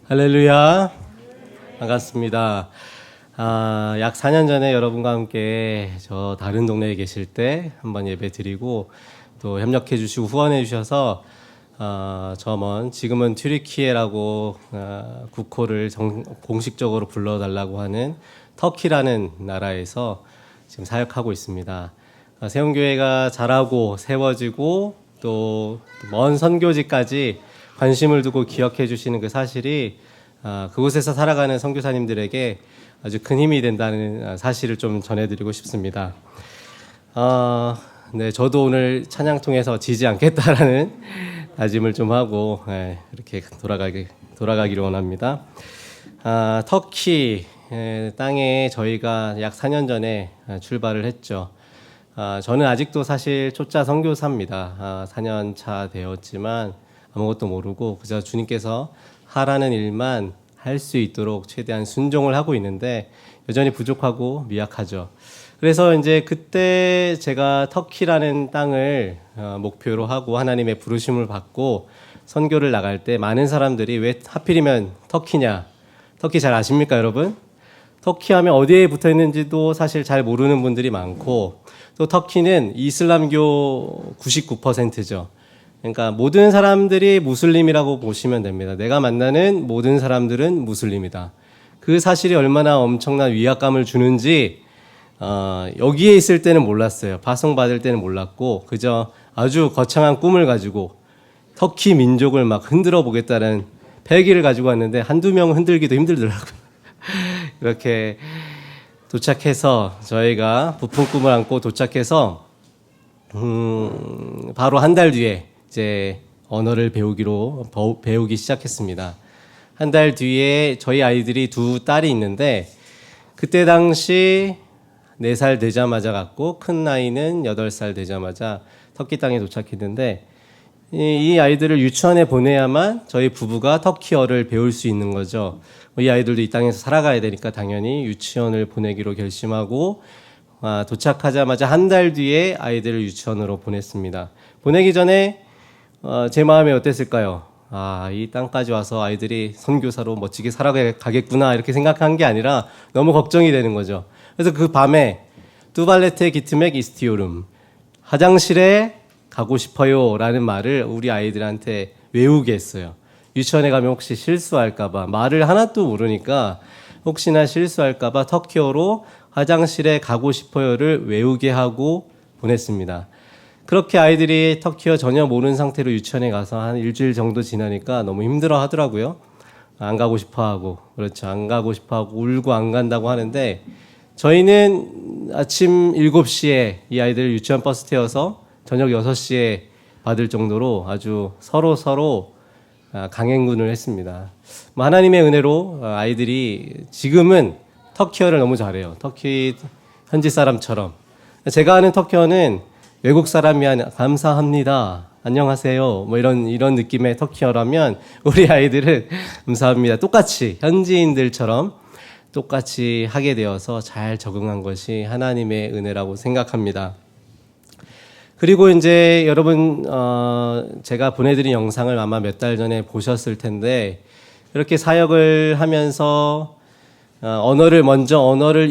할렐루야. 반갑습니다. 약 4년 전에 여러분과 함께 저 다른 동네에 계실 때 한번 예배 드리고 또 협력해 주시고 후원해 주셔서 지금은 튀르키예라고 국호를 공식적으로 불러달라고 하는 터키라는 나라에서 지금 사역하고 있습니다. 세운교회가 자라고 세워지고 또 먼 선교지까지 관심을 두고 기억해 주시는 그 사실이 그곳에서 살아가는 선교사님들에게 아주 큰 힘이 된다는 사실을 좀 전해드리고 싶습니다. 네, 저도 오늘 찬양 통해서 지지 않겠다라는 다짐을 좀 하고 이렇게 돌아가기를 원합니다. 터키 땅에 저희가 약 4년 전에 출발을 했죠. 저는 아직도 사실 초짜 선교사입니다. 4년 차 되었지만 아무것도 모르고 그저 주님께서 하라는 일만 할 수 있도록 최대한 순종을 하고 있는데 여전히 부족하고 미약하죠. 그래서 이제 그때 제가 터키라는 땅을 목표로 하고 하나님의 부르심을 받고 선교를 나갈 때 많은 사람들이 왜 하필이면 터키냐? 터키 잘 아십니까, 여러분? 터키 하면 어디에 붙어 있는지도 사실 잘 모르는 분들이 많고 또 터키는 이슬람교 99%죠. 그러니까 모든 사람들이 무슬림이라고 보시면 됩니다. 내가 만나는 모든 사람들은 무슬림이다. 그 사실이 얼마나 엄청난 위압감을 주는지 여기에 있을 때는 몰랐어요. 파송받을 때는 몰랐고 그저 아주 거창한 꿈을 가지고 터키 민족을 막 흔들어 보겠다는 패기를 가지고 왔는데 한두 명 흔들기도 힘들더라고요. 이렇게 도착해서 저희가 부푼 꿈을 안고 도착해서 바로 한 달 뒤에 이제 언어를 배우기 시작했습니다. 한 달 뒤에 저희 아이들이 두 딸이 있는데 그때 당시 4살 되자마자 갔고 큰 아이는 8살 되자마자 터키 땅에 도착했는데 이 아이들을 유치원에 보내야만 저희 부부가 터키어를 배울 수 있는 거죠. 이 아이들도 이 땅에서 살아가야 되니까 당연히 유치원을 보내기로 결심하고 도착하자마자 한 달 뒤에 아이들을 유치원으로 보냈습니다. 보내기 전에 제 마음이 어땠을까요? 이 땅까지 와서 아이들이 선교사로 멋지게 살아가겠구나 이렇게 생각한 게 아니라 너무 걱정이 되는 거죠. 그래서 그 밤에 투발레테 기트맥 이스티오름 화장실에 가고 싶어요 라는 말을 우리 아이들한테 외우게 했어요. 유치원에 가면 혹시 실수할까봐 말을 하나도 모르니까 혹시나 실수할까봐 터키어로 화장실에 가고 싶어요를 외우게 하고 보냈습니다. 그렇게 아이들이 터키어 전혀 모르는 상태로 유치원에 가서 한 일주일 정도 지나니까 너무 힘들어 하더라고요. 안 가고 싶어 하고, 그렇죠. 안 가고 싶어 하고, 울고 안 간다고 하는데, 저희는 아침 7시에 이 아이들을 유치원 버스 태워서 저녁 6시에 받을 정도로 아주 서로 강행군을 했습니다. 하나님의 은혜로 아이들이 지금은 터키어를 너무 잘해요. 터키 현지 사람처럼. 제가 아는 터키어는 외국 사람이 감사합니다. 안녕하세요. 이런 느낌의 터키어라면 우리 아이들은 감사합니다. 똑같이 현지인들처럼 똑같이 하게 되어서 잘 적응한 것이 하나님의 은혜라고 생각합니다. 그리고 이제 여러분 제가 보내드린 영상을 아마 몇 달 전에 보셨을 텐데 이렇게 사역을 하면서 언어를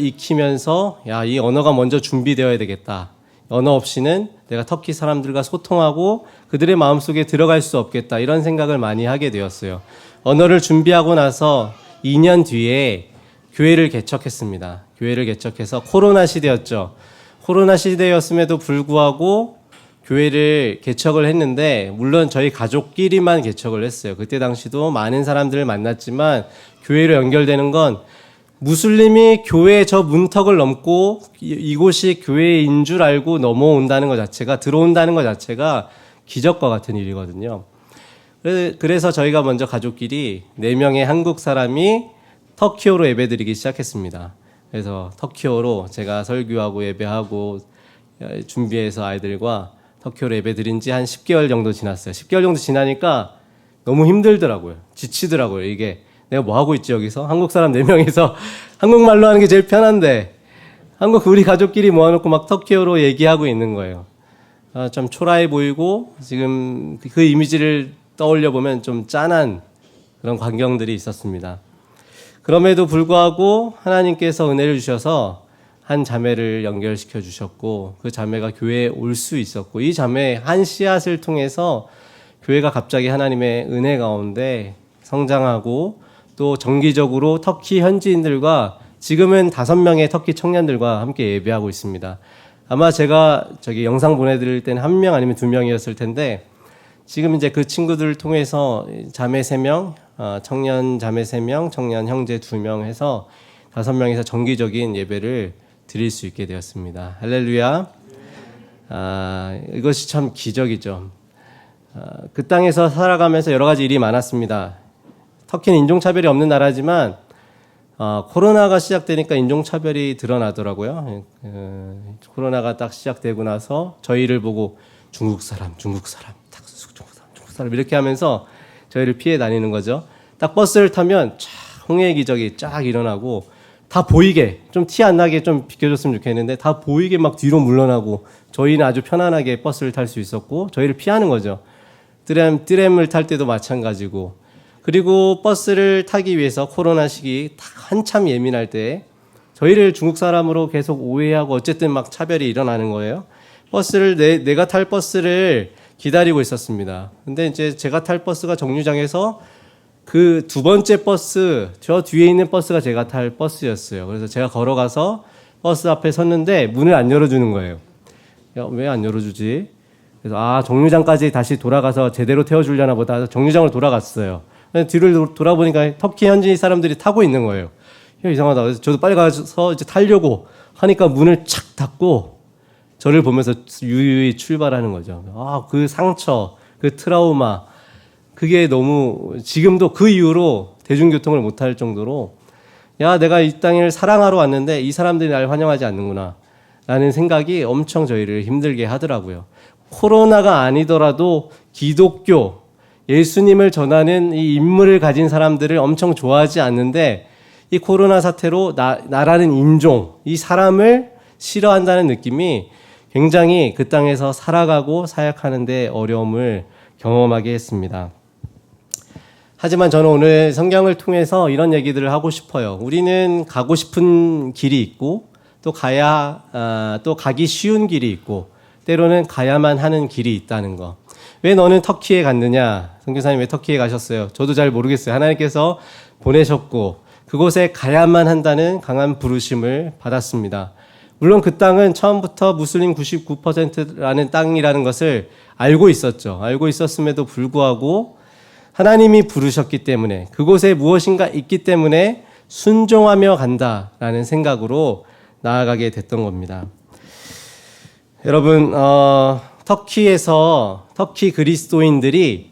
익히면서 이 언어가 먼저 준비되어야 되겠다. 언어 없이는 내가 터키 사람들과 소통하고 그들의 마음속에 들어갈 수 없겠다. 이런 생각을 많이 하게 되었어요. 언어를 준비하고 나서 2년 뒤에 교회를 개척했습니다. 교회를 개척해서 코로나 시대였죠. 코로나 시대였음에도 불구하고 교회를 개척을 했는데 물론 저희 가족끼리만 개척을 했어요. 그때 당시도 많은 사람들을 만났지만 교회로 연결되는 건 무슬림이 교회 저 문턱을 넘고 이곳이 교회인 줄 알고 넘어온다는 것 자체가 들어온다는 것 자체가 기적과 같은 일이거든요. 그래서 저희가 먼저 가족끼리 4명의 한국 사람이 터키어로 예배드리기 시작했습니다. 그래서 터키어로 제가 설교하고 예배하고 준비해서 아이들과 터키어로 예배드린 지 한 10개월 정도 지났어요. 10개월 정도 지나니까 너무 힘들더라고요. 지치더라고요. 이게 내가 뭐 하고 있지 여기서? 한국 사람 4명이서 한국말로 하는 게 제일 편한데 우리 가족끼리 모아놓고 막 터키어로 얘기하고 있는 거예요. 좀 초라해 보이고 지금 그 이미지를 떠올려 보면 좀 짠한 그런 광경들이 있었습니다. 그럼에도 불구하고 하나님께서 은혜를 주셔서 한 자매를 연결시켜 주셨고 그 자매가 교회에 올 수 있었고 이 자매 한 씨앗을 통해서 교회가 갑자기 하나님의 은혜 가운데 성장하고 또 정기적으로 터키 현지인들과 지금은 5명의 터키 청년들과 함께 예배하고 있습니다. 아마 제가 영상 보내드릴 때는 1명 아니면 2명이었을 텐데 지금 이제 그 친구들을 통해서 자매 3명, 청년 자매 3명, 청년 형제 2명 해서 5명에서 정기적인 예배를 드릴 수 있게 되었습니다. 할렐루야. 이것이 참 기적이죠. 그 땅에서 살아가면서 여러 가지 일이 많았습니다. 터키는 인종차별이 없는 나라지만 코로나가 시작되니까 인종차별이 드러나더라고요. 코로나가 딱 시작되고 나서 저희를 보고 중국 사람 이렇게 하면서 저희를 피해 다니는 거죠. 딱 버스를 타면 쫙 홍해 기적이 쫙 일어나고 다 보이게 좀 티 안 나게 좀 비켜줬으면 좋겠는데 다 보이게 막 뒤로 물러나고 저희는 아주 편안하게 버스를 탈 수 있었고 저희를 피하는 거죠. 트램을 탈 때도 마찬가지고 그리고 버스를 타기 위해서 코로나 시기 한참 예민할 때 저희를 중국 사람으로 계속 오해하고 어쨌든 막 차별이 일어나는 거예요. 내가 탈 버스를 기다리고 있었습니다. 근데 이제 제가 탈 버스가 정류장에서 그 2번째 버스, 저 뒤에 있는 버스가 제가 탈 버스였어요. 그래서 제가 걸어가서 버스 앞에 섰는데 문을 안 열어주는 거예요. 왜 안 열어주지? 그래서 정류장까지 다시 돌아가서 제대로 태워주려나 보다 해서 정류장으로 돌아갔어요. 뒤를 돌아보니까 터키 현지 사람들이 타고 있는 거예요. 이상하다. 그래서 저도 빨리 가서 이제 타려고 하니까 문을 착 닫고 저를 보면서 유유히 출발하는 거죠. 그 상처, 그 트라우마, 그게 너무 지금도 그 이후로 대중교통을 못할 정도로 내가 이 땅을 사랑하러 왔는데 이 사람들이 날 환영하지 않는구나 라는 생각이 엄청 저희를 힘들게 하더라고요. 코로나가 아니더라도 기독교, 예수님을 전하는 이 인물을 가진 사람들을 엄청 좋아하지 않는데 이 코로나 사태로 나라는 인종, 이 사람을 싫어한다는 느낌이 굉장히 그 땅에서 살아가고 사역하는 데 어려움을 경험하게 했습니다. 하지만 저는 오늘 성경을 통해서 이런 얘기들을 하고 싶어요. 우리는 가고 싶은 길이 있고 또 가기 쉬운 길이 있고 때로는 가야만 하는 길이 있다는 거. 왜 너는 터키에 갔느냐? 선교사님 왜 터키에 가셨어요? 저도 잘 모르겠어요. 하나님께서 보내셨고 그곳에 가야만 한다는 강한 부르심을 받았습니다. 물론 그 땅은 처음부터 무슬림 99%라는 땅이라는 것을 알고 있었죠. 알고 있었음에도 불구하고 하나님이 부르셨기 때문에 그곳에 무엇인가 있기 때문에 순종하며 간다라는 생각으로 나아가게 됐던 겁니다. 여러분, 터키 그리스도인들이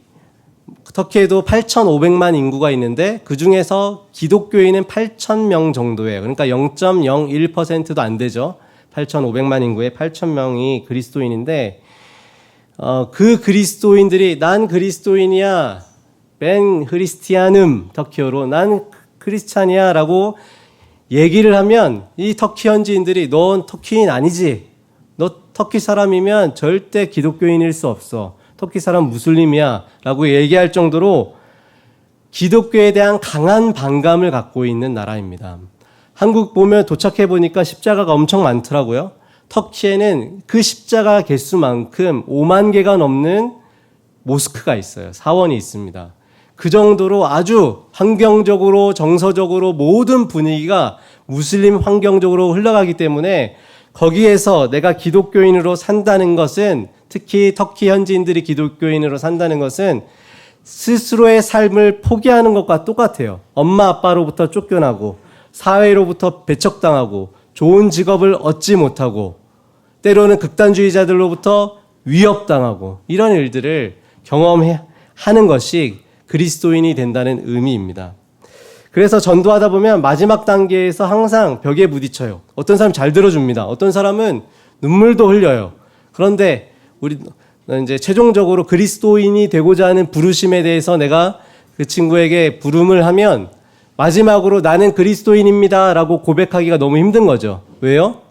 터키에도 8,500만 인구가 있는데 그 중에서 기독교인은 8,000명 정도예요. 그러니까 0.01%도 안 되죠. 8,500만 인구에 8,000명이 그리스도인인데 그 그리스도인들이 난 그리스도인이야. 벤 크리스티아눔 터키어로 난 크리스찬이야 라고 얘기를 하면 이 터키 현지인들이 넌 터키인 아니지. 너 터키 사람이면 절대 기독교인일 수 없어. 터키 사람 무슬림이야 라고 얘기할 정도로 기독교에 대한 강한 반감을 갖고 있는 나라입니다. 한국 보면 도착해 보니까 십자가가 엄청 많더라고요. 터키에는 그 십자가 개수만큼 5만 개가 넘는 모스크가 있어요. 사원이 있습니다. 그 정도로 아주 환경적으로 정서적으로 모든 분위기가 무슬림 환경적으로 흘러가기 때문에 거기에서 내가 기독교인으로 산다는 것은 특히 터키 현지인들이 기독교인으로 산다는 것은 스스로의 삶을 포기하는 것과 똑같아요. 엄마 아빠로부터 쫓겨나고 사회로부터 배척당하고 좋은 직업을 얻지 못하고 때로는 극단주의자들로부터 위협당하고 이런 일들을 경험하는 것이 그리스도인이 된다는 의미입니다. 그래서 전도하다 보면 마지막 단계에서 항상 벽에 부딪혀요. 어떤 사람은 잘 들어줍니다. 어떤 사람은 눈물도 흘려요. 그런데 우리 이제 최종적으로 그리스도인이 되고자 하는 부르심에 대해서 내가 그 친구에게 부름을 하면 마지막으로 나는 그리스도인입니다 라고 고백하기가 너무 힘든 거죠. 왜요?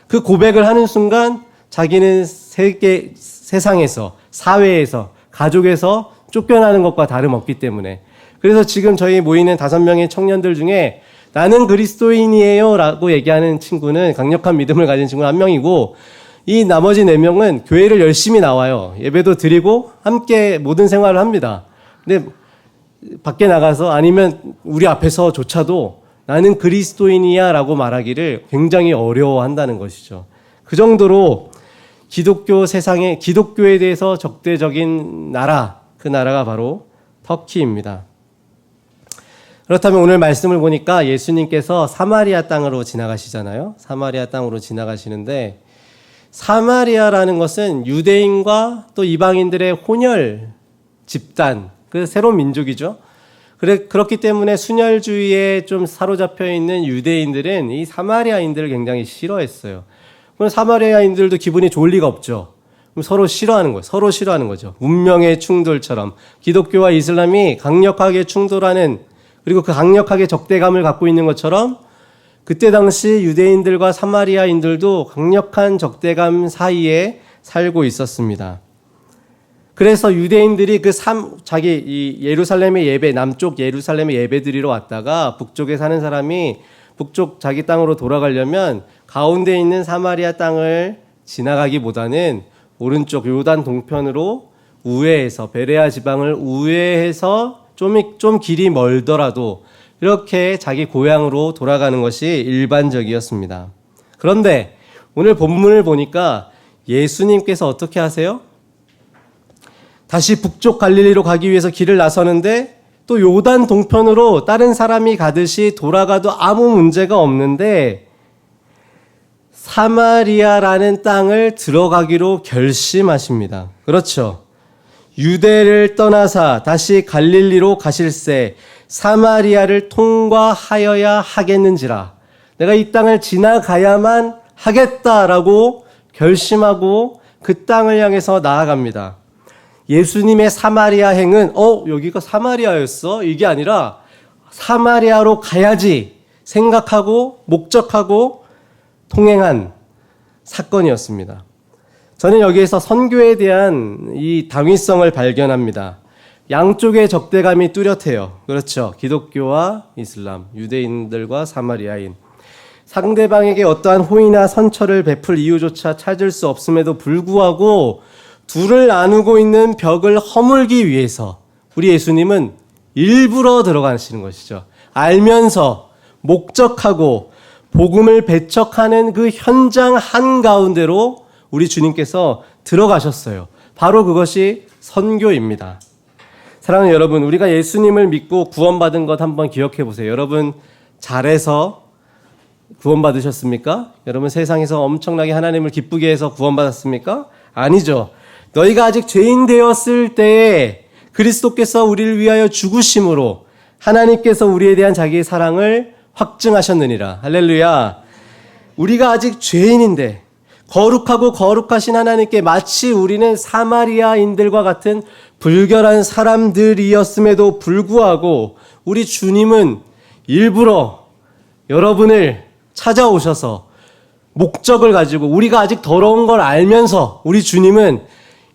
그 고백을 하는 순간 자기는 세상에서, 사회에서, 가족에서 쫓겨나는 것과 다름없기 때문에. 그래서 지금 저희 모이는 5명의 청년들 중에 나는 그리스도인이에요 라고 얘기하는 친구는, 강력한 믿음을 가진 친구는 1명이고, 이 나머지 4명은 교회를 열심히 나와요. 예배도 드리고 함께 모든 생활을 합니다. 근데 밖에 나가서 아니면 우리 앞에서조차도 나는 그리스도인이야 라고 말하기를 굉장히 어려워한다는 것이죠. 그 정도로 기독교 세상에, 기독교에 대해서 적대적인 나라, 그 나라가 바로 터키입니다. 그렇다면 오늘 말씀을 보니까 예수님께서 사마리아 땅으로 지나가시잖아요. 사마리아 땅으로 지나가시는데, 사마리아라는 것은 유대인과 또 이방인들의 혼혈 집단, 그 새로운 민족이죠. 그렇기 때문에 순혈주의에 좀 사로잡혀 있는 유대인들은 이 사마리아인들을 굉장히 싫어했어요. 그럼 사마리아인들도 기분이 좋을 리가 없죠. 그럼 서로 싫어하는 거예요. 서로 싫어하는 거죠. 운명의 충돌처럼 기독교와 이슬람이 강력하게 충돌하는, 그리고 그 강력하게 적대감을 갖고 있는 것처럼 그때 당시 유대인들과 사마리아인들도 강력한 적대감 사이에 살고 있었습니다. 그래서 유대인들이 자기 이 예루살렘의 예배, 남쪽 예루살렘의 예배 드리러 왔다가 북쪽에 사는 사람이 북쪽 자기 땅으로 돌아가려면 가운데 있는 사마리아 땅을 지나가기보다는 오른쪽 요단 동편으로 우회해서, 베레아 지방을 우회해서 좀 길이 멀더라도 이렇게 자기 고향으로 돌아가는 것이 일반적이었습니다. 그런데 오늘 본문을 보니까 예수님께서 어떻게 하세요? 다시 북쪽 갈릴리로 가기 위해서 길을 나서는데, 또 요단 동편으로 다른 사람이 가듯이 돌아가도 아무 문제가 없는데 사마리아라는 땅을 들어가기로 결심하십니다. 그렇죠. 유대를 떠나사 다시 갈릴리로 가실새 사마리아를 통과하여야 하겠는지라. 내가 이 땅을 지나가야만 하겠다라고 결심하고 그 땅을 향해서 나아갑니다. 예수님의 사마리아 행은 여기가 사마리아였어? 이게 아니라 사마리아로 가야지 생각하고 목적하고 통행한 사건이었습니다. 저는 여기에서 선교에 대한 이 당위성을 발견합니다. 양쪽의 적대감이 뚜렷해요. 그렇죠. 기독교와 이슬람, 유대인들과 사마리아인. 상대방에게 어떠한 호의나 선처를 베풀 이유조차 찾을 수 없음에도 불구하고 둘을 나누고 있는 벽을 허물기 위해서 우리 예수님은 일부러 들어가시는 것이죠. 알면서 목적하고 복음을 배척하는 그 현장 한가운데로 우리 주님께서 들어가셨어요. 바로 그것이 선교입니다. 사랑하는 여러분, 우리가 예수님을 믿고 구원받은 것 한번 기억해 보세요. 여러분 잘해서 구원받으셨습니까? 여러분 세상에서 엄청나게 하나님을 기쁘게 해서 구원받았습니까? 아니죠. 너희가 아직 죄인 되었을 때에 그리스도께서 우리를 위하여 죽으심으로 하나님께서 우리에 대한 자기의 사랑을 확증하셨느니라. 할렐루야. 우리가 아직 죄인인데 거룩하고 거룩하신 하나님께 마치 우리는 사마리아인들과 같은 불결한 사람들이었음에도 불구하고 우리 주님은 일부러 여러분을 찾아오셔서 목적을 가지고, 우리가 아직 더러운 걸 알면서 우리 주님은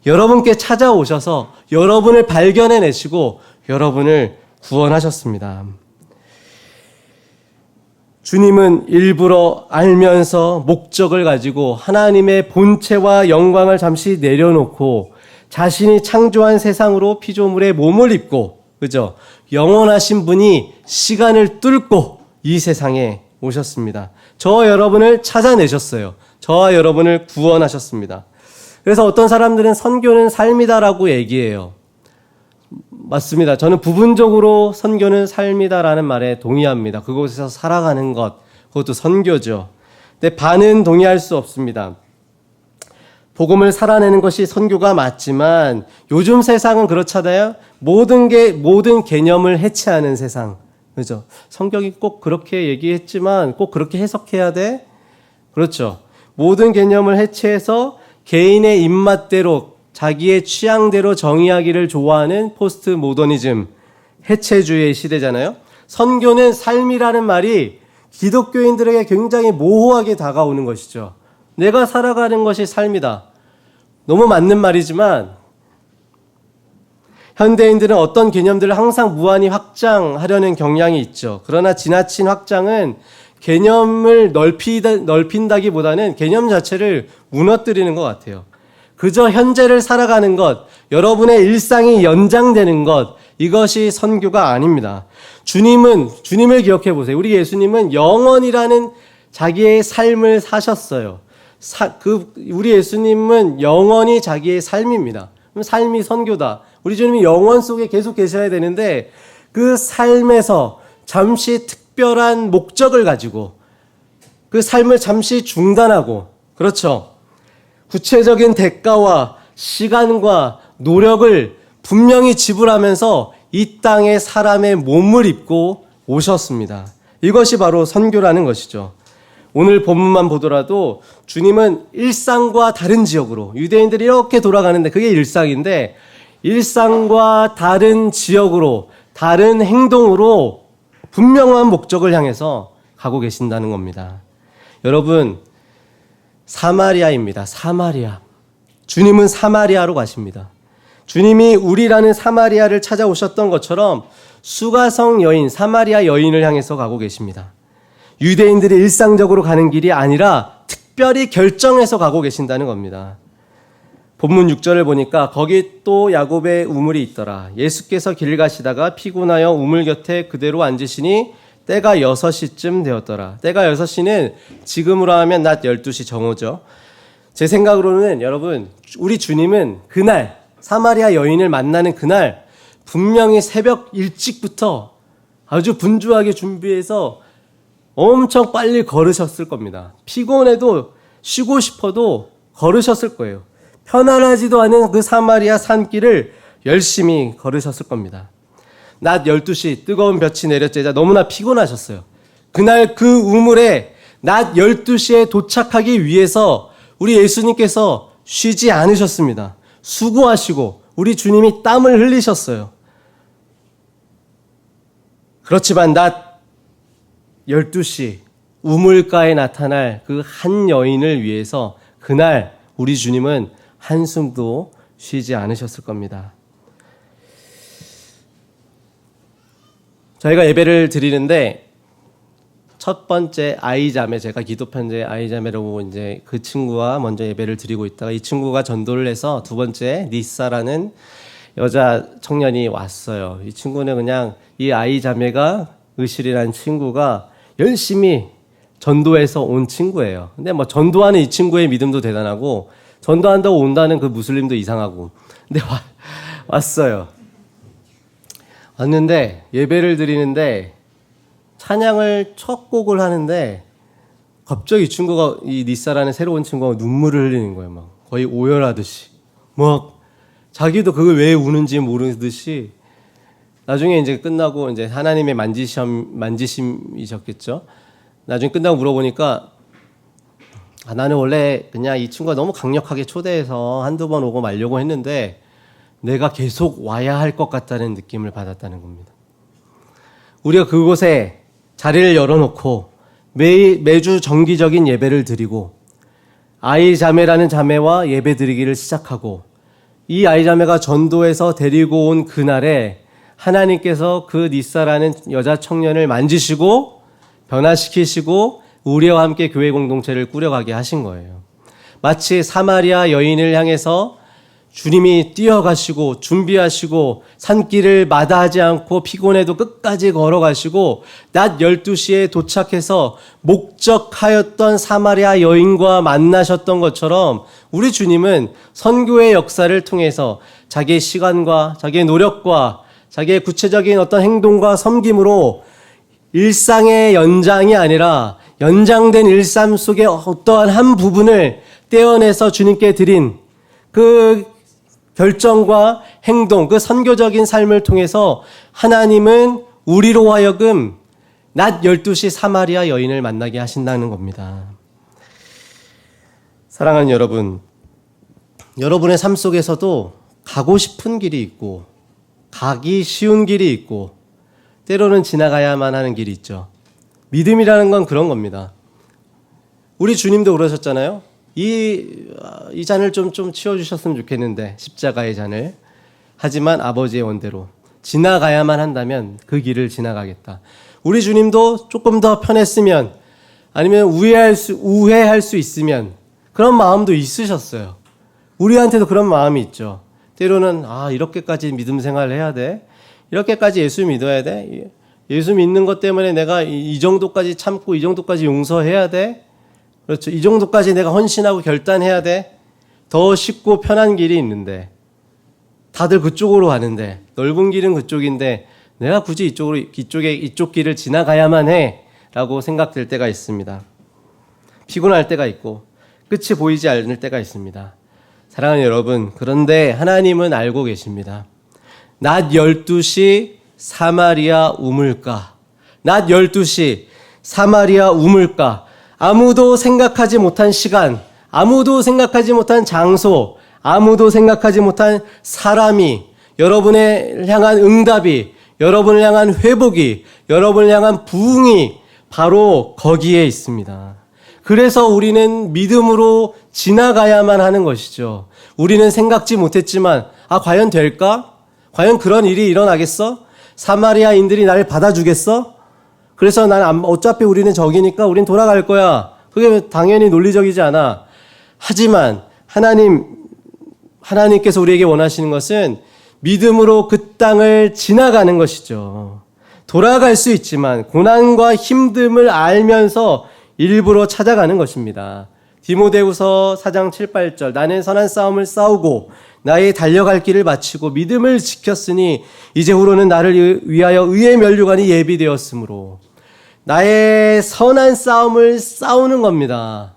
여러분께 찾아오셔서 여러분을 발견해내시고 여러분을 구원하셨습니다. 주님은 일부러 알면서 목적을 가지고 하나님의 본체와 영광을 잠시 내려놓고 자신이 창조한 세상으로 피조물의 몸을 입고, 그죠? 영원하신 분이 시간을 뚫고 이 세상에 오셨습니다. 저와 여러분을 찾아내셨어요. 저와 여러분을 구원하셨습니다. 그래서 어떤 사람들은 선교는 삶이다라고 얘기해요. 맞습니다. 저는 부분적으로 선교는 삶이다라는 말에 동의합니다. 그곳에서 살아가는 것, 그것도 선교죠. 근데 반은 동의할 수 없습니다. 복음을 살아내는 것이 선교가 맞지만 요즘 세상은 그렇잖아요. 모든 개념을 해체하는 세상. 그죠? 성경이 꼭 그렇게 얘기했지만 꼭 그렇게 해석해야 돼? 그렇죠. 모든 개념을 해체해서 개인의 입맛대로 자기의 취향대로 정의하기를 좋아하는 포스트 모더니즘, 해체주의의 시대잖아요. 선교는 삶이라는 말이 기독교인들에게 굉장히 모호하게 다가오는 것이죠. 내가 살아가는 것이 삶이다. 너무 맞는 말이지만 현대인들은 어떤 개념들을 항상 무한히 확장하려는 경향이 있죠. 그러나 지나친 확장은 개념을 넓힌다기보다는 개념 자체를 무너뜨리는 것 같아요. 그저 현재를 살아가는 것, 여러분의 일상이 연장되는 것, 이것이 선교가 아닙니다. 주님을 기억해 보세요. 우리 예수님은 영원이라는 자기의 삶을 사셨어요. 우리 예수님은 영원히 자기의 삶입니다. 그럼 삶이 선교다. 우리 주님이 영원 속에 계속 계셔야 되는데 그 삶에서 잠시 특별한 목적을 가지고 그 삶을 잠시 중단하고, 그렇죠, 구체적인 대가와 시간과 노력을 분명히 지불하면서 이 땅에 사람의 몸을 입고 오셨습니다. 이것이 바로 선교라는 것이죠. 오늘 본문만 보더라도 주님은 일상과 다른 지역으로, 유대인들이 이렇게 돌아가는데 그게 일상인데 일상과 다른 지역으로, 다른 행동으로 분명한 목적을 향해서 가고 계신다는 겁니다. 여러분, 사마리아입니다. 사마리아. 주님은 사마리아로 가십니다. 주님이 우리라는 사마리아를 찾아오셨던 것처럼 수가성 여인, 사마리아 여인을 향해서 가고 계십니다. 유대인들이 일상적으로 가는 길이 아니라 특별히 결정해서 가고 계신다는 겁니다. 본문 6절을 보니까 거기 또 야곱의 우물이 있더라. 예수께서 길 가시다가 피곤하여 우물 곁에 그대로 앉으시니 때가 6시쯤 되었더라. 때가 6시는 지금으로 하면 낮 12시 정오죠. 제 생각으로는 여러분, 우리 주님은 그날 사마리아 여인을 만나는 그날 분명히 새벽 일찍부터 아주 분주하게 준비해서 엄청 빨리 걸으셨을 겁니다. 피곤해도 쉬고 싶어도 걸으셨을 거예요. 편안하지도 않은 그 사마리아 산길을 열심히 걸으셨을 겁니다. 낮 12시 뜨거운 볕이 내려쬐자 너무나 피곤하셨어요. 그날 그 우물에 낮 12시에 도착하기 위해서 우리 예수님께서 쉬지 않으셨습니다. 수고하시고 우리 주님이 땀을 흘리셨어요. 그렇지만 낮 12시 우물가에 나타날 그 한 여인을 위해서 그날 우리 주님은 한숨도 쉬지 않으셨을 겁니다. 저희가 예배를 드리는데 첫 번째 아이자매, 제가 기도편제 아이자매라고 이제 그 친구와 먼저 예배를 드리고 있다가 이 친구가 전도를 해서 두 번째 니사라는 여자 청년이 왔어요. 이 친구는 그냥 이 아이자매가 의실이라는 친구가 열심히 전도해서 온 친구예요. 근데 뭐 전도하는 이 친구의 믿음도 대단하고 전도한다고 온다는 그 무슬림도 이상하고. 근데 왔어요. 왔는데 예배를 드리는데 찬양을 첫 곡을 하는데 갑자기 이 친구가, 이 니사라는 새로운 친구가 눈물을 흘리는 거예요. 막 거의 오열하듯이. 막 자기도 그걸 왜 우는지 모르듯이. 나중에 이제 끝나고 이제 하나님의 만지심이셨겠죠. 나중에 끝나고 물어보니까 나는 원래 그냥 이 친구가 너무 강력하게 초대해서 한두 번 오고 말려고 했는데 내가 계속 와야 할 것 같다는 느낌을 받았다는 겁니다. 우리가 그곳에 자리를 열어놓고 매주 정기적인 예배를 드리고 아이자매라는 자매와 예배 드리기를 시작하고 이 아이자매가 전도해서 데리고 온 그날에 하나님께서 그 니사라는 여자 청년을 만지시고 변화시키시고 우리와 함께 교회 공동체를 꾸려가게 하신 거예요. 마치 사마리아 여인을 향해서 주님이 뛰어가시고 준비하시고 산길을 마다하지 않고 피곤해도 끝까지 걸어가시고 낮 12시에 도착해서 목적하였던 사마리아 여인과 만나셨던 것처럼 우리 주님은 선교의 역사를 통해서 자기의 시간과 자기의 노력과 자기의 구체적인 어떤 행동과 섬김으로 일상의 연장이 아니라 연장된 일상 속의 어떠한 한 부분을 떼어내서 주님께 드린 그 결정과 행동, 그 선교적인 삶을 통해서 하나님은 우리로 하여금 낮 12시 사마리아 여인을 만나게 하신다는 겁니다. 사랑하는 여러분, 여러분의 삶 속에서도 가고 싶은 길이 있고 가기 쉬운 길이 있고 때로는 지나가야만 하는 길이 있죠. 믿음이라는 건 그런 겁니다. 우리 주님도 그러셨잖아요. 이 잔을 좀 치워주셨으면 좋겠는데, 십자가의 잔을. 하지만 아버지의 원대로 지나가야만 한다면 그 길을 지나가겠다. 우리 주님도 조금 더 편했으면, 아니면 우회할 수 있으면 그런 마음도 있으셨어요. 우리한테도 그런 마음이 있죠. 때로는 이렇게까지 믿음 생활을 해야 돼? 이렇게까지 예수 믿어야 돼? 예수 믿는 것 때문에 내가 이 정도까지 참고 이 정도까지 용서해야 돼? 그렇죠. 이 정도까지 내가 헌신하고 결단해야 돼? 더 쉽고 편한 길이 있는데, 다들 그쪽으로 가는데, 넓은 길은 그쪽인데 내가 굳이 이쪽 길을 지나가야만 해 라고 생각될 때가 있습니다. 피곤할 때가 있고 끝이 보이지 않을 때가 있습니다. 사랑하는 여러분, 그런데 하나님은 알고 계십니다. 낮 12시 사마리아 우물가, 낮 12시 사마리아 우물가, 아무도 생각하지 못한 시간, 아무도 생각하지 못한 장소, 아무도 생각하지 못한 사람이, 여러분을 향한 응답이, 여러분을 향한 회복이, 여러분을 향한 부흥이 바로 거기에 있습니다. 그래서 우리는 믿음으로 지나가야만 하는 것이죠. 우리는 생각지 못했지만 과연 될까? 과연 그런 일이 일어나겠어? 사마리아인들이 나를 받아주겠어? 그래서 난 어차피 우리는 적이니까 우린 돌아갈 거야. 그게 당연히 논리적이지 않아. 하지만 하나님께서 우리에게 원하시는 것은 믿음으로 그 땅을 지나가는 것이죠. 돌아갈 수 있지만 고난과 힘듦을 알면서 일부러 찾아가는 것입니다. 디모데후서 4장 7, 8절, 나는 선한 싸움을 싸우고 나의 달려갈 길을 마치고 믿음을 지켰으니 이제후로는 나를 위하여 의의 면류관이 예비되었으므로, 나의 선한 싸움을 싸우는 겁니다.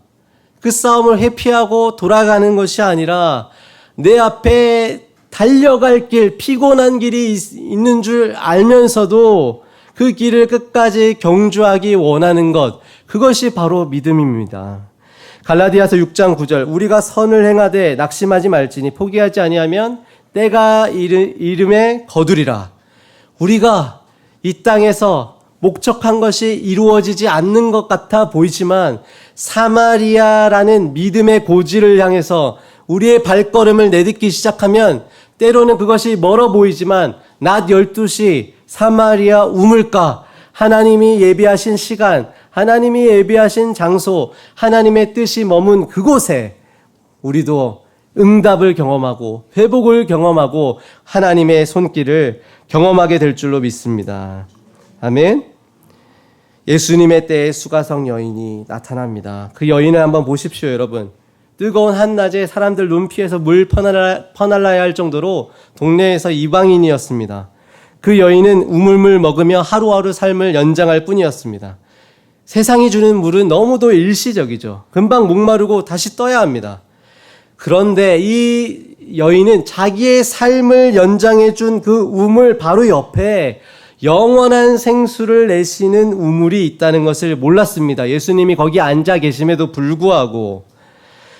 그 싸움을 회피하고 돌아가는 것이 아니라 내 앞에 달려갈 길, 피곤한 길이 있는 줄 알면서도 그 길을 끝까지 경주하기 원하는 것, 그것이 바로 믿음입니다. 갈라디아서 6장 9절, 우리가 선을 행하되 낙심하지 말지니 포기하지 아니하면 때가 이름에 거두리라. 우리가 이 땅에서 목적한 것이 이루어지지 않는 것 같아 보이지만 사마리아라는 믿음의 고지를 향해서 우리의 발걸음을 내딛기 시작하면 때로는 그것이 멀어 보이지만 낮 12시 사마리아 우물가, 하나님이 예비하신 시간, 하나님이 예비하신 장소, 하나님의 뜻이 머문 그곳에 우리도 응답을 경험하고 회복을 경험하고 하나님의 손길을 경험하게 될 줄로 믿습니다. 아멘. 예수님의 때에 수가성 여인이 나타납니다. 그 여인을 한번 보십시오, 여러분. 뜨거운 한낮에 사람들 눈피에서 물 퍼날라야 할 정도로 동네에서 이방인이었습니다. 그 여인은 우물물 먹으며 하루하루 삶을 연장할 뿐이었습니다. 세상이 주는 물은 너무도 일시적이죠. 금방 목마르고 다시 떠야 합니다. 그런데 이 여인은 자기의 삶을 연장해 준 그 우물 바로 옆에 영원한 생수를 내시는 우물이 있다는 것을 몰랐습니다. 예수님이 거기 앉아 계심에도 불구하고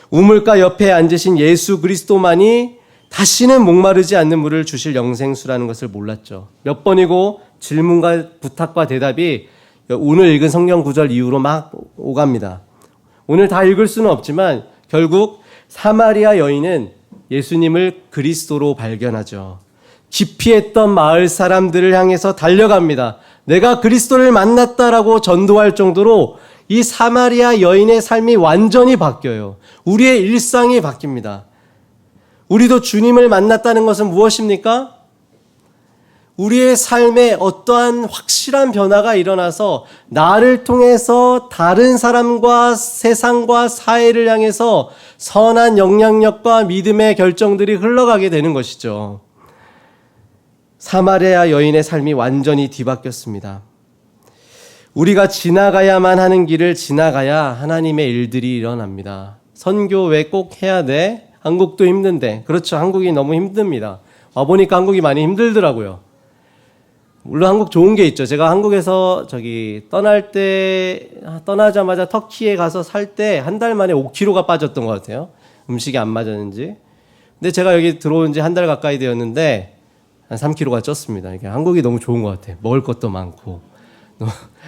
우물가 옆에 앉으신 예수 그리스도만이 다시는 목마르지 않는 물을 주실 영생수라는 것을 몰랐죠. 몇 번이고 질문과 부탁과 대답이 오늘 읽은 성경 구절 이후로 막 오갑니다. 오늘 다 읽을 수는 없지만 결국 사마리아 여인은 예수님을 그리스도로 발견하죠. 기피했던 마을 사람들을 향해서 달려갑니다. 내가 그리스도를 만났다라고 전도할 정도로 이 사마리아 여인의 삶이 완전히 바뀌어요. 우리의 일상이 바뀝니다. 우리도 주님을 만났다는 것은 무엇입니까? 우리의 삶에 어떠한 확실한 변화가 일어나서 나를 통해서 다른 사람과 세상과 사회를 향해서 선한 영향력과 믿음의 결정들이 흘러가게 되는 것이죠. 사마리아 여인의 삶이 완전히 뒤바뀌었습니다. 우리가 지나가야만 하는 길을 지나가야 하나님의 일들이 일어납니다. 선교 왜 꼭 해야 돼? 한국도 힘든데. 그렇죠. 한국이 너무 힘듭니다. 와보니까 한국이 많이 힘들더라고요. 물론 한국 좋은 게 있죠. 제가 한국에서 떠나자마자 터키에 가서 살 때 한 달 만에 5kg가 빠졌던 것 같아요. 음식이 안 맞았는지. 근데 제가 여기 들어온 지 한 달 가까이 되었는데 한 3kg가 쪘습니다. 이게 한국이 너무 좋은 것 같아요. 먹을 것도 많고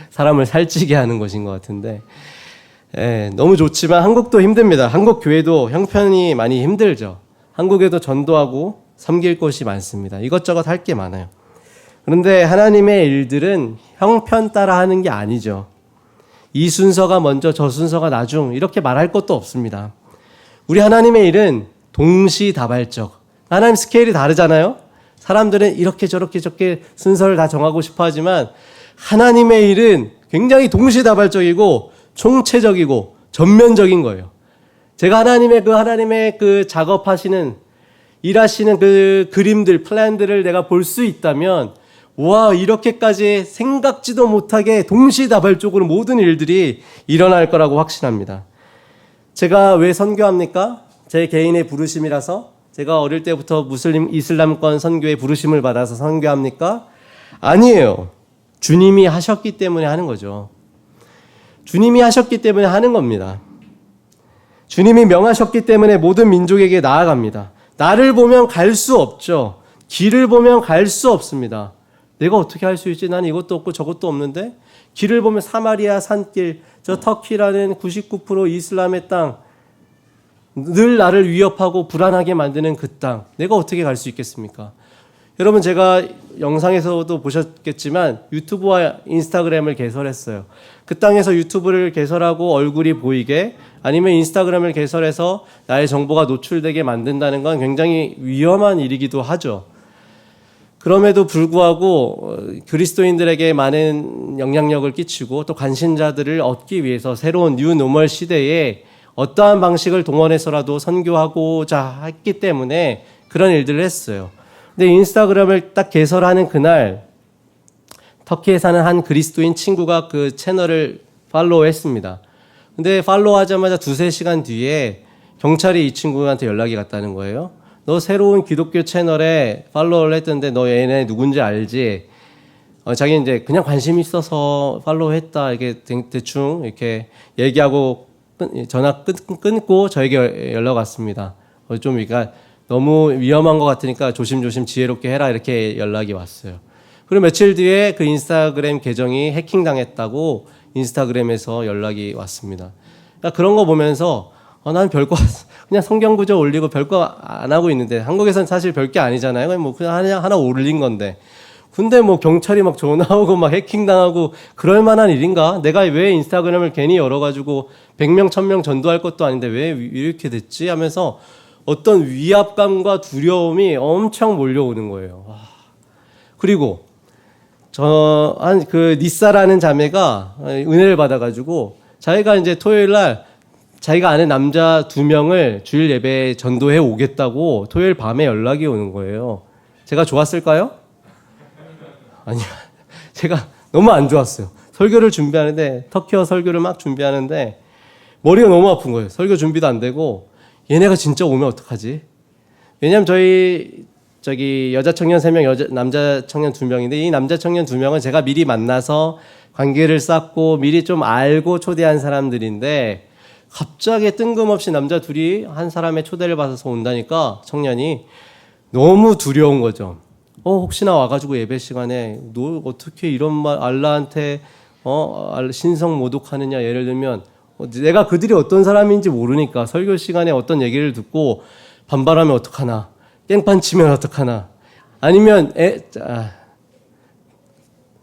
사람을 살찌게 하는 것인 것 같은데, 너무 좋지만 한국도 힘듭니다. 한국 교회도 형편이 많이 힘들죠. 한국에도 전도하고 섬길 곳이 많습니다. 이것저것 할 게 많아요. 그런데 하나님의 일들은 형편 따라 하는 게 아니죠. 이 순서가 먼저 저 순서가 나중 이렇게 말할 것도 없습니다. 우리 하나님의 일은 동시다발적. 하나님 스케일이 다르잖아요. 사람들은 이렇게 저렇게 순서를 다 정하고 싶어 하지만 하나님의 일은 굉장히 동시다발적이고 총체적이고 전면적인 거예요. 제가 하나님의 그 작업하시는 일하시는 그 그림들, 플랜들을 내가 볼 수 있다면 와, 이렇게까지 생각지도 못하게 동시다발적으로 모든 일들이 일어날 거라고 확신합니다. 제가 왜 선교합니까? 제 개인의 부르심이라서? 제가 어릴 때부터 무슬림 이슬람권 선교의 부르심을 받아서 선교합니까? 아니에요. 주님이 하셨기 때문에 하는 거죠. 주님이 하셨기 때문에 하는 겁니다. 주님이 명하셨기 때문에 모든 민족에게 나아갑니다. 나를 보면 갈 수 없죠. 길을 보면 갈 수 없습니다. 내가 어떻게 할 수 있지? 난 이것도 없고 저것도 없는데? 길을 보면 사마리아 산길, 저 터키라는 99% 이슬람의 땅, 늘 나를 위협하고 불안하게 만드는 그 땅, 내가 어떻게 갈 수 있겠습니까? 여러분, 제가 영상에서도 보셨겠지만 유튜브와 인스타그램을 개설했어요. 그 땅에서 유튜브를 개설하고 얼굴이 보이게, 아니면 인스타그램을 개설해서 나의 정보가 노출되게 만든다는 건 굉장히 위험한 일이기도 하죠. 그럼에도 불구하고 그리스도인들에게 많은 영향력을 끼치고 또 관심자들을 얻기 위해서 새로운 뉴 노멀 시대에 어떠한 방식을 동원해서라도 선교하고자 했기 때문에 그런 일들을 했어요. 근데 인스타그램을 딱 개설하는 그날 터키에 사는 한 그리스도인 친구가 그 채널을 팔로우했습니다. 근데 팔로우하자마자 2-3시간 뒤에 경찰이 이 친구한테 연락이 갔다는 거예요. 너 새로운 기독교 채널에 팔로우를 했던데 너 얘네 누군지 알지? 자기는 이제 그냥 관심 있어서 팔로우했다 이렇게 대충 이렇게 얘기하고 전화 끊고 저에게 연락 왔습니다. 좀 그러니까 너무 위험한 것 같으니까 조심조심 지혜롭게 해라 이렇게 연락이 왔어요. 그리고 며칠 뒤에 그 인스타그램 계정이 해킹당했다고 인스타그램에서 연락이 왔습니다. 그러니까 그런 거 보면서 난 별거 그냥 성경 구절 올리고 별거 안 하고 있는데 한국에서는 사실 별게 아니잖아요. 뭐 그냥 하나 올린 건데. 근데 뭐 경찰이 막 전화오고 막 해킹당하고 그럴 만한 일인가? 내가 왜 인스타그램을 괜히 열어가지고 100명, 1000명 전도할 것도 아닌데 왜 이렇게 됐지? 하면서 어떤 위압감과 두려움이 엄청 몰려오는 거예요. 그리고 그 니사라는 자매가 은혜를 받아가지고 자기가 이제 토요일 날 자기가 아는 남자 2명을 주일 예배에 전도해 오겠다고 토요일 밤에 연락이 오는 거예요. 제가 좋았을까요? 아니요. 제가 너무 안 좋았어요. 설교를 준비하는데, 터키어 설교를 막 준비하는데, 머리가 너무 아픈 거예요. 설교 준비도 안 되고, 얘네가 진짜 오면 어떡하지? 왜냐면 저기 여자 청년 3명, 남자 청년 2명인데, 이 남자 청년 2명은 제가 미리 만나서 관계를 쌓고 미리 좀 알고 초대한 사람들인데, 갑자기 뜬금없이 남자 둘이 한 사람의 초대를 받아서 온다니까 청년이 너무 두려운 거죠. 혹시나 와가지고 예배 시간에 너 어떻게 이런 말 알라한테 신성 모독하느냐. 예를 들면 내가 그들이 어떤 사람인지 모르니까 설교 시간에 어떤 얘기를 듣고 반발하면 어떡하나, 깽판 치면 어떡하나, 아니면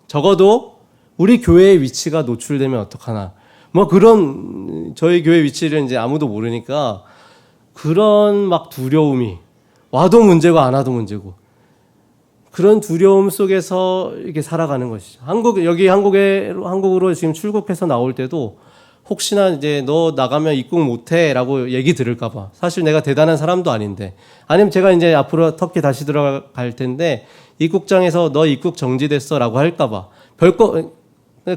적어도 우리 교회의 위치가 노출되면 어떡하나, 뭐 그런 저희 교회 위치를 이제 아무도 모르니까 그런 막 두려움이 와도 문제고 안 와도 문제고 그런 두려움 속에서 이렇게 살아가는 것이죠. 한국으로 지금 출국해서 나올 때도 혹시나 이제 너 나가면 입국 못해라고 얘기 들을까봐. 사실 내가 대단한 사람도 아닌데, 아니면 제가 이제 앞으로 터키 다시 들어갈 텐데 입국장에서 너 입국 정지됐어라고 할까봐.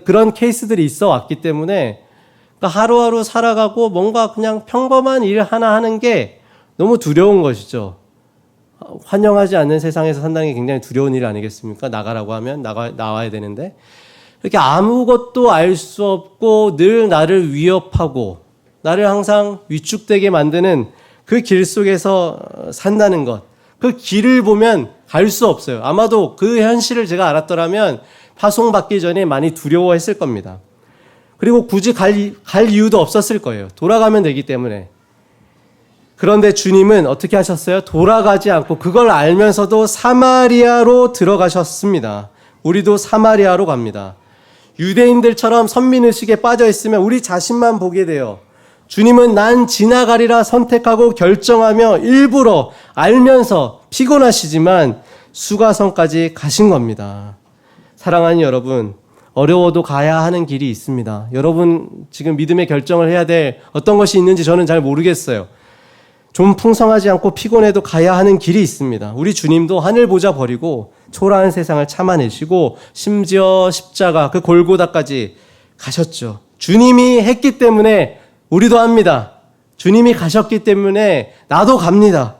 그런 케이스들이 있어 왔기 때문에 그러니까 하루하루 살아가고 뭔가 그냥 평범한 일 하나 하는 게 너무 두려운 것이죠. 환영하지 않는 세상에서 산다는 게 굉장히 두려운 일 아니겠습니까? 나가라고 하면 나와야 되는데 이렇게 아무것도 알 수 없고 늘 나를 위협하고 나를 항상 위축되게 만드는 그 길 속에서 산다는 것, 그 길을 보면 갈 수 없어요. 아마도 그 현실을 제가 알았더라면 파송받기 전에 많이 두려워했을 겁니다. 그리고 굳이 갈 이유도 없었을 거예요. 돌아가면 되기 때문에. 그런데 주님은 어떻게 하셨어요? 돌아가지 않고 그걸 알면서도 사마리아로 들어가셨습니다. 우리도 사마리아로 갑니다. 유대인들처럼 선민의식에 빠져 있으면 우리 자신만 보게 돼요. 주님은 난 지나가리라 선택하고 결정하며 일부러 알면서 피곤하시지만 수가성까지 가신 겁니다. 사랑하는 여러분, 어려워도 가야 하는 길이 있습니다. 여러분 지금 믿음의 결정을 해야 될 어떤 것이 있는지 저는 잘 모르겠어요. 좀 풍성하지 않고 피곤해도 가야 하는 길이 있습니다. 우리 주님도 하늘 보좌 버리고 초라한 세상을 참아내시고 심지어 십자가 그 골고다까지 가셨죠. 주님이 했기 때문에 우리도 합니다. 주님이 가셨기 때문에 나도 갑니다.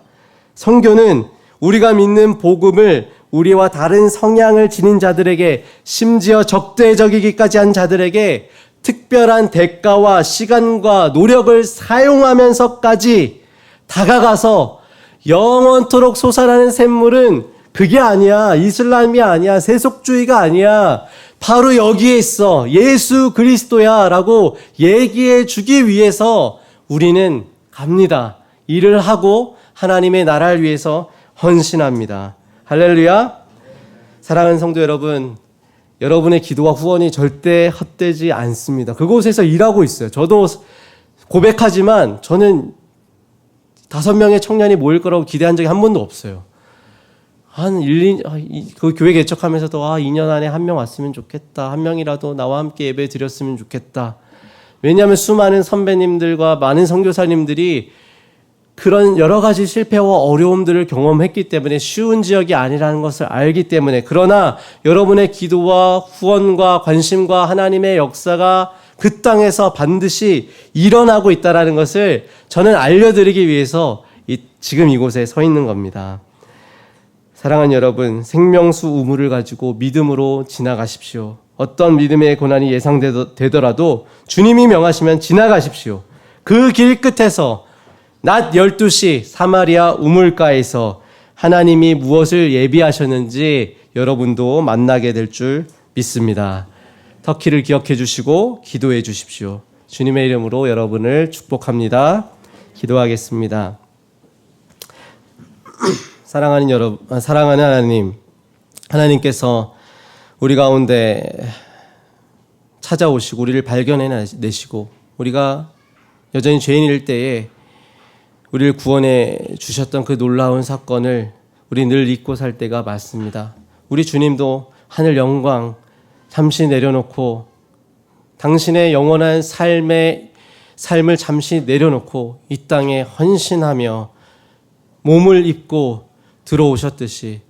성경은 우리가 믿는 복음을 우리와 다른 성향을 지닌 자들에게, 심지어 적대적이기까지 한 자들에게 특별한 대가와 시간과 노력을 사용하면서까지 다가가서 영원토록 솟아나는 샘물은 그게 아니야. 이슬람이 아니야. 세속주의가 아니야. 바로 여기에 있어. 예수 그리스도야 라고 얘기해 주기 위해서 우리는 갑니다. 일을 하고 하나님의 나라를 위해서 헌신합니다. 할렐루야. 사랑하는 성도 여러분, 여러분의 기도와 후원이 절대 헛되지 않습니다. 그곳에서 일하고 있어요. 저도 고백하지만 저는 5명의 청년이 모일 거라고 기대한 적이 한 번도 없어요. 그 교회 개척하면서도 2년 안에 1명 왔으면 좋겠다. 1명이라도 나와 함께 예배 드렸으면 좋겠다. 왜냐하면 수많은 선배님들과 많은 선교사님들이 그런 여러 가지 실패와 어려움들을 경험했기 때문에 쉬운 지역이 아니라는 것을 알기 때문에, 그러나 여러분의 기도와 후원과 관심과 하나님의 역사가 그 땅에서 반드시 일어나고 있다는 것을 저는 알려드리기 위해서 지금 이곳에 서 있는 겁니다. 사랑하는 여러분, 생명수 우물을 가지고 믿음으로 지나가십시오. 어떤 믿음의 고난이 예상되더라도 주님이 명하시면 지나가십시오. 그 길 끝에서 낮 12시 사마리아 우물가에서 하나님이 무엇을 예비하셨는지 여러분도 만나게 될 줄 믿습니다. 터키를 기억해 주시고 기도해 주십시오. 주님의 이름으로 여러분을 축복합니다. 기도하겠습니다. 사랑하는 여러분, 사랑하는 하나님, 하나님께서 우리 가운데 찾아오시고 우리를 발견해내시고 우리가 여전히 죄인일 때에 우리를 구원해 주셨던 그 놀라운 사건을 우리 늘 잊고 살 때가 많습니다. 우리 주님도 하늘 영광 잠시 내려놓고 당신의 영원한 삶을 잠시 내려놓고 이 땅에 헌신하며 몸을 입고 들어오셨듯이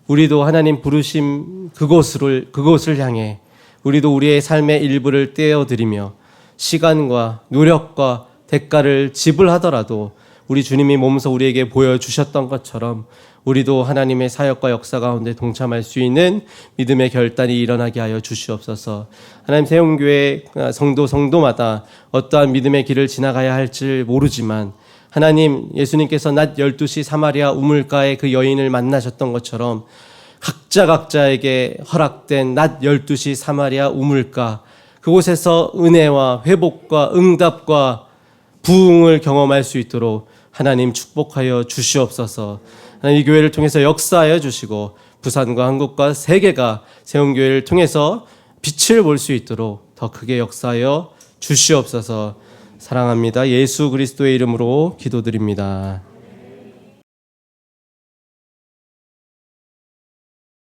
우리도 하나님 부르심 그곳을 향해 우리도 우리의 삶의 일부를 떼어드리며 시간과 노력과 대가를 지불하더라도 우리 주님이 몸소 우리에게 보여주셨던 것처럼 우리도 하나님의 사역과 역사 가운데 동참할 수 있는 믿음의 결단이 일어나게 하여 주시옵소서. 하나님 세움교회 성도마다 어떠한 믿음의 길을 지나가야 할지 모르지만 하나님, 예수님께서 낮 12시 사마리아 우물가에 그 여인을 만나셨던 것처럼 각자에게 허락된 낮 12시 사마리아 우물가, 그곳에서 은혜와 회복과 응답과 부흥을 경험할 수 있도록 하나님 축복하여 주시옵소서. 하나님 이 교회를 통해서 역사하여 주시고 부산과 한국과 세계가 세움교회를 통해서 빛을 볼 수 있도록 더 크게 역사하여 주시옵소서. 사랑합니다. 예수 그리스도의 이름으로 기도드립니다.